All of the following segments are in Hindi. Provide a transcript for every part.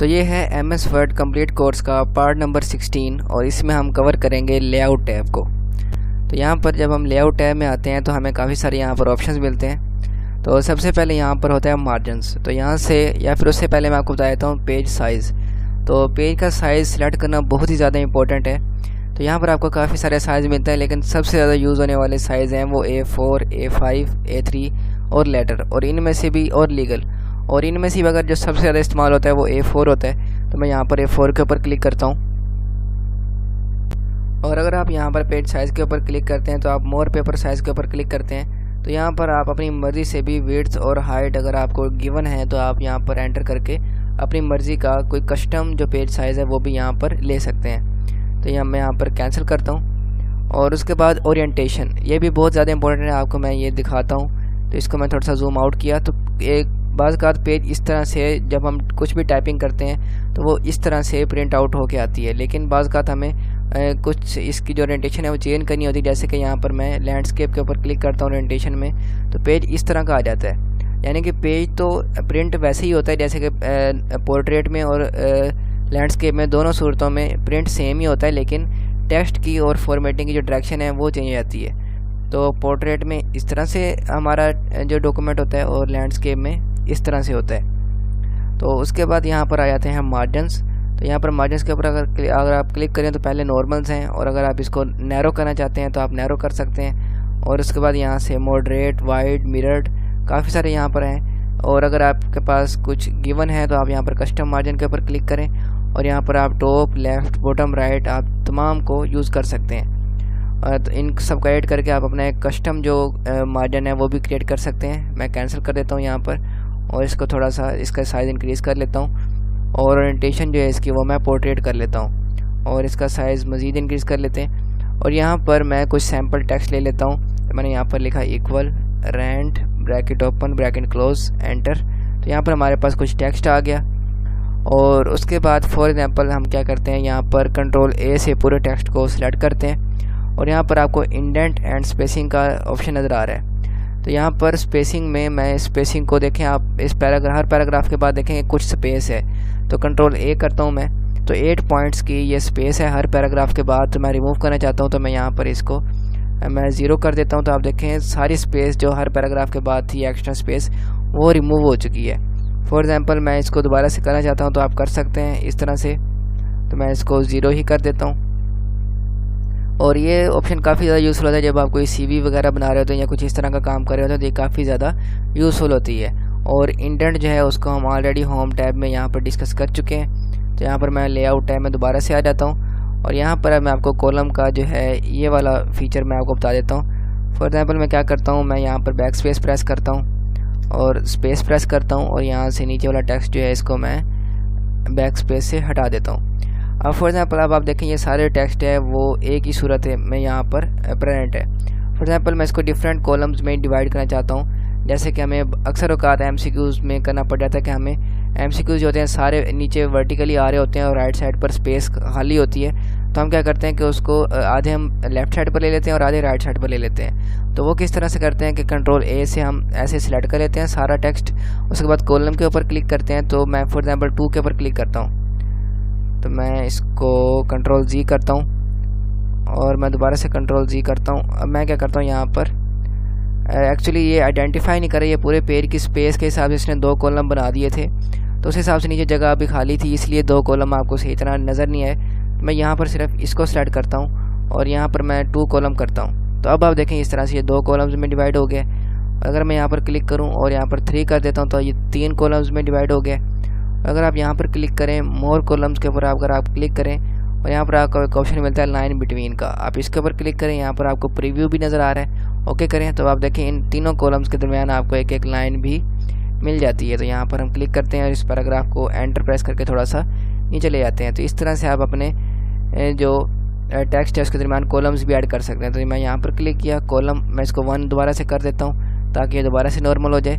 तो ये है MS वर्ड कंप्लीट कोर्स का पार्ट नंबर 16 और इसमें हम कवर करेंगे लेआउट टैब को। तो यहाँ पर जब हम लेआउट टैब में आते हैं तो हमें काफ़ी सारे यहाँ पर ऑप्शंस मिलते हैं। तो सबसे पहले यहाँ पर होता है मार्जिन्स। तो यहाँ से या फिर उससे पहले मैं आपको बता देता हूँ पेज साइज़। तो पेज का साइज़ सिलेक्ट करना बहुत ही ज़्यादा इंपॉर्टेंट है। तो यहाँ पर आपको काफ़ी सारे साइज़ मिलते हैं, लेकिन सबसे ज़्यादा यूज़ होने वाले साइज़ हैं वो A4, A5, A3 और लेटर, और इनमें से भी और लीगल। और इनमें से भी अगर जो सबसे ज़्यादा इस्तेमाल होता है वो A4 होता है। तो मैं यहाँ पर A4 के ऊपर क्लिक करता हूँ। और अगर आप यहाँ पर पेज साइज़ के ऊपर क्लिक करते हैं तो आप मोर पेपर साइज़ के ऊपर क्लिक करते हैं। तो यहाँ पर आप अपनी मर्ज़ी से भी विड्थ और हाइट अगर आपको गिवन है तो आप यहाँ पर एंटर करके अपनी मर्ज़ी का कोई कस्टम जो पेज साइज़ है वो भी यहाँ पर ले सकते हैं। तो मैं यहाँ पर कैंसिल करता हूँ। और उसके बाद ओरिएंटेशन, ये भी बहुत ज़्यादा इंपॉर्टेंट है, आपको मैं ये दिखाता हूँ। तो इसको मैं थोड़ा सा जूम आउट किया तो एक बाज़ का पेज इस तरह से जब हम कुछ भी टाइपिंग करते हैं तो वो इस तरह से प्रिंट आउट होके आती है, लेकिन बाज़ का हमें कुछ इसकी जो ओरिएंटेशन है वो चेंज करनी होती है। जैसे कि यहाँ पर मैं लैंडस्केप के ऊपर क्लिक करता हूँ ओरिएंटेशन में, तो पेज इस तरह का आ जाता है। यानी कि पेज तो प्रिंट वैसे ही होता है जैसे कि पोर्ट्रेट में और लैंडस्केप में, दोनों सूरतों में प्रिंट सेम ही होता है, लेकिन टेक्स्ट की और फॉर्मेटिंग की जो डायरेक्शन है वो चेंज हो जाती है। तो पोर्ट्रेट में इस तरह से हमारा जो डॉक्यूमेंट होता है और लैंडस्केप में इस तरह से होता है। तो उसके बाद यहाँ पर आ जाते हैं मार्जिन्स। तो यहाँ पर मार्जिन्स के ऊपर अगर आप क्लिक करें तो पहले नॉर्मल्स हैं, और अगर आप इसको नैरो करना चाहते हैं तो आप नैरो कर सकते हैं। और उसके बाद यहाँ से मॉडरेट, वाइड, मिरर्ड, काफ़ी सारे यहाँ पर हैं। और अगर आपके पास कुछ गिवन है तो आप यहाँ पर कस्टम मार्जिन के ऊपर क्लिक करें, और यहाँ पर आप टॉप, लेफ़्ट, बॉटम, राइट आप तमाम को यूज़ कर सकते हैं। तो इन सब का ऐड करके आप अपना एक कस्टम जो मार्जिन है वो भी क्रिएट कर सकते हैं। मैं कैंसिल कर देता हूँ यहाँ पर, और इसको थोड़ा सा इसका साइज़ इंक्रीज़ कर लेता हूँ। और ओरिएंटेशन जो है इसकी वो मैं पोर्ट्रेट कर लेता हूँ, और इसका साइज़ मज़ीद इंक्रीज़ कर लेते हैं। और यहाँ पर मैं कुछ सैम्पल टेक्स्ट ले लेता हूँ। तो मैंने यहाँ पर लिखा equal rent bracket open bracket close enter. तो यहाँ पर हमारे पास कुछ टेक्स्ट आ गया। और उसके बाद फॉर एग्जांपल हम क्या करते हैं, यहाँ पर कंट्रोल A से पूरे टेक्स्ट को सिलेक्ट करते हैं, और यहाँ पर आपको इंडेंट एंड स्पेसिंग का ऑप्शन नज़र आ रहा है। तो यहाँ पर स्पेसिंग में मैं स्पेसिंग को देखें, आप इस हर पैराग्राफ के बाद देखेंगे कुछ स्पेस है। तो कंट्रोल A करता हूँ मैं, तो 8 पॉइंट्स की ये स्पेस है हर पैराग्राफ के बाद। तो मैं रिमूव करना चाहता हूँ, तो मैं यहाँ पर इसको मैं 0 कर देता हूँ। तो आप देखें सारी स्पेस जो हर पैराग्राफ के बाद थी, एक्स्ट्रा स्पेस, वो रिमूव हो चुकी है। फॉर एग्ज़ाम्पल मैं इसको दोबारा से करना चाहता हूँ तो आप कर सकते हैं इस तरह से। तो मैं इसको 0 ही कर देता हूँ। और ये ऑप्शन काफ़ी ज़्यादा यूज़फुल होता है जब आप कोई CV वगैरह बना रहे होते हैं या कुछ इस तरह का काम कर रहे होते हैं, तो ये काफ़ी ज़्यादा यूज़फुल होती है। और इंडेंट जो है उसको हम ऑलरेडी होम टैब में यहाँ पर डिस्कस कर चुके हैं। तो यहाँ पर मैं लेआउट टैब में दोबारा से आ जाता हूँ, और यहाँ पर मैं आपको कॉलम का जो है ये वाला फ़ीचर मैं आपको बता देता हूँ। फॉर एग्ज़ाम्पल मैं क्या करता हूँ, मैं यहाँ पर बैक स्पेस प्रेस करता हूँ और स्पेस प्रेस करता हूँ, और यहाँ से नीचे वाला टेक्स्ट जो है इसको मैं बैक स्पेस से हटा देता हूँ। अब फॉर एग्ज़ाम्पल अब आप देखें ये सारे टेक्स्ट है वो एक ही सूरत है में यहाँ पर प्रेजेंट है। फॉर एग्ज़ाम्पल मैं इसको डिफरेंट कॉलम्स में डिवाइड करना चाहता हूँ। जैसे कि हमें अक्सर औकात MCQs में करना पड़ जाता है कि हमें MCQs जो होते हैं सारे नीचे वर्टिकली आ रहे होते हैं और राइट साइड पर स्पेस खाली होती है। तो हम क्या करते हैं कि उसको आधे हम लेफ़्ट साइड पर ले लेते हैं और आधे राइट साइड पर ले लेते हैं। तो वो किस तरह से करते हैं कि कंट्रोल A से हम ऐसे सिलेक्ट कर लेते हैं सारा टेक्स्ट, उसके बाद कॉलम के ऊपर क्लिक करते हैं। तो मैं फॉर एग्ज़ाम्पल 2 के ऊपर क्लिक करता हूँ, तो मैं इसको कंट्रोल Z करता हूँ, और मैं दोबारा से कंट्रोल Z करता हूँ। अब मैं क्या करता हूँ, यहाँ पर एक्चुअली ये आइडेंटिफाई नहीं कर रही है पूरे पेज की स्पेस के हिसाब से इसने 2 कॉलम बना दिए थे, तो उस हिसाब से नीचे जगह भी खाली थी, इसलिए 2 कॉलम आपको सही तरह नज़र नहीं आए। मैं यहाँ पर सिर्फ इसको सेलेक्ट करता हूँ और यहाँ पर मैं 2 कॉलम करता हूँ। तो अब आप देखें इस तरह से ये 2 कॉलम्स में डिवाइड हो गए। अगर मैं यहाँ पर क्लिक करूँ और यहाँ पर 3 कर देता हूँ तो ये 3 कॉलम्स में डिवाइड हो गए। अगर आप यहाँ पर क्लिक करें मोर कॉलम्स के ऊपर अगर आप क्लिक करें, और यहाँ पर आपको एक ऑप्शन मिलता है लाइन बिटवीन का, आप इसके ऊपर क्लिक करें, यहाँ पर आपको प्रीव्यू भी नज़र आ रहा है। ओके करें तो आप देखें इन तीनों कॉलम्स के दरमियान आपको एक एक लाइन भी मिल जाती है। तो यहाँ पर हम क्लिक करते हैं और इस पैराग्राफ को एंटर प्रेस करके थोड़ा सा नीचे ले जाते हैं। तो इस तरह से आप अपने जो टेक्स्ट है उसके दरमियान कॉलम्स भी ऐड कर सकते हैं। तो मैं यहाँ पर क्लिक किया, कॉलम मैं इसको 1 दोबारा से कर देता हूँ ताकि ये दोबारा से नॉर्मल हो जाए।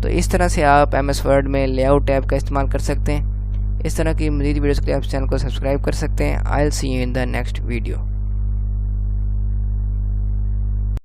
तो इस तरह से आप MS वर्ड में लेआउट टैब का इस्तेमाल कर सकते हैं। इस तरह की मज़ीद वीडियोज़ के लिए आप चैनल को सब्सक्राइब कर सकते हैं। I will see you in the next video.